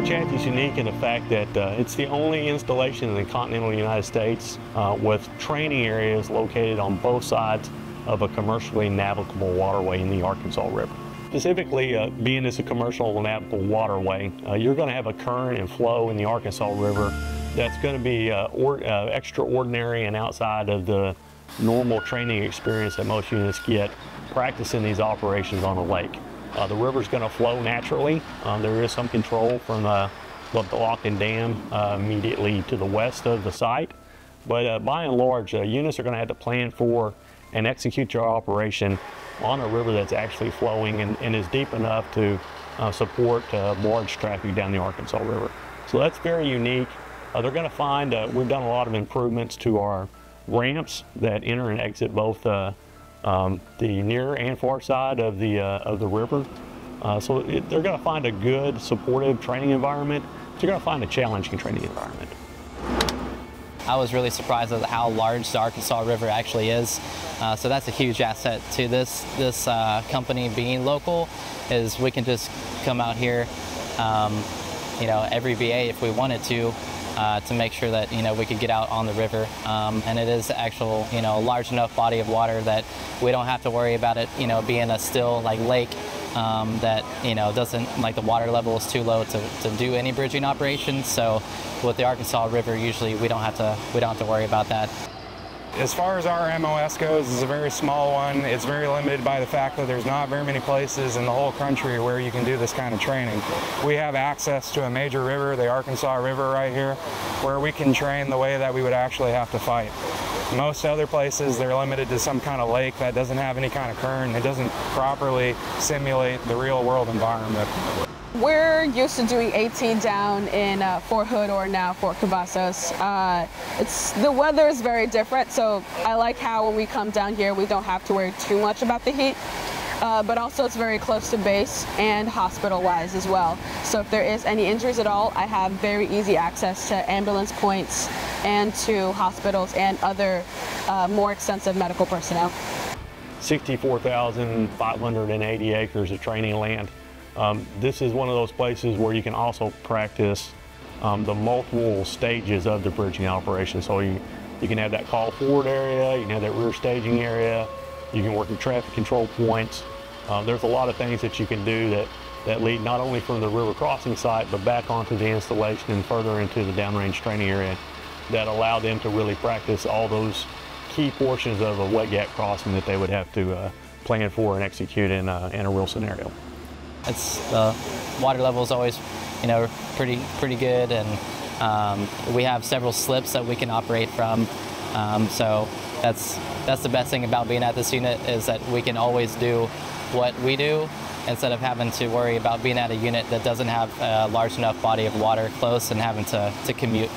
Fort Chaffee is unique in the fact that it's the only installation in the continental United States with training areas located on both sides of a commercially navigable waterway in the Arkansas River. Specifically, being as a commercial navigable waterway, you're going to have a current and flow in the Arkansas River that's going to be extraordinary and outside of the normal training experience that most units get practicing these operations on a lake. The river's going to flow naturally. There is some control from the Barling Dam immediately to the west of the site, but by and large, units are going to have to plan for and execute your operation on a river that's actually flowing and is deep enough to support large traffic down the Arkansas River. So that's very unique. They're going to find we've done a lot of improvements to our ramps that enter and exit both the near and far side of the river. They're going to find a good, supportive training environment. They're going to find a challenging training environment. I was really surprised at how large the Arkansas River actually is. So that's a huge asset to this company being local, is we can just come out here, every VA if we wanted to make sure that we could get out on the river. And it is actual, a large enough body of water that we don't have to worry about it, being a still lake that doesn't, the water level is too low to do any bridging operations. So with the Arkansas River, usually we don't have to worry about that. As far as our MOS goes, it's a very small one. It's very limited by the fact that there's not very many places in the whole country where you can do this kind of training. We have access to a major river, the Arkansas River right here, where we can train the way that we would actually have to fight. Most other places, they're limited to some kind of lake that doesn't have any kind of current. It doesn't properly simulate the real world environment. We're used to doing 18 down in Fort Hood or now Fort Cavazos. The weather is very different, so I like how when we come down here we don't have to worry too much about the heat. But also it's very close to base and hospital-wise as well. So if there is any injuries at all, I have very easy access to ambulance points and to hospitals and other more extensive medical personnel. 64,580 acres of training land. This is one of those places where you can also practice the multiple stages of the bridging operation. So you can have that call forward area, you can have that rear staging area, you can work in traffic control points. There's a lot of things that you can do that lead not only from the river crossing site, but back onto the installation and further into the downrange training area that allow them to really practice all those key portions of a wet gap crossing that they would have to plan for and execute in a real scenario. The water level is always, pretty good, and we have several slips that we can operate from. So that's the best thing about being at this unit, is that we can always do what we do instead of having to worry about being at a unit that doesn't have a large enough body of water close and having to commute.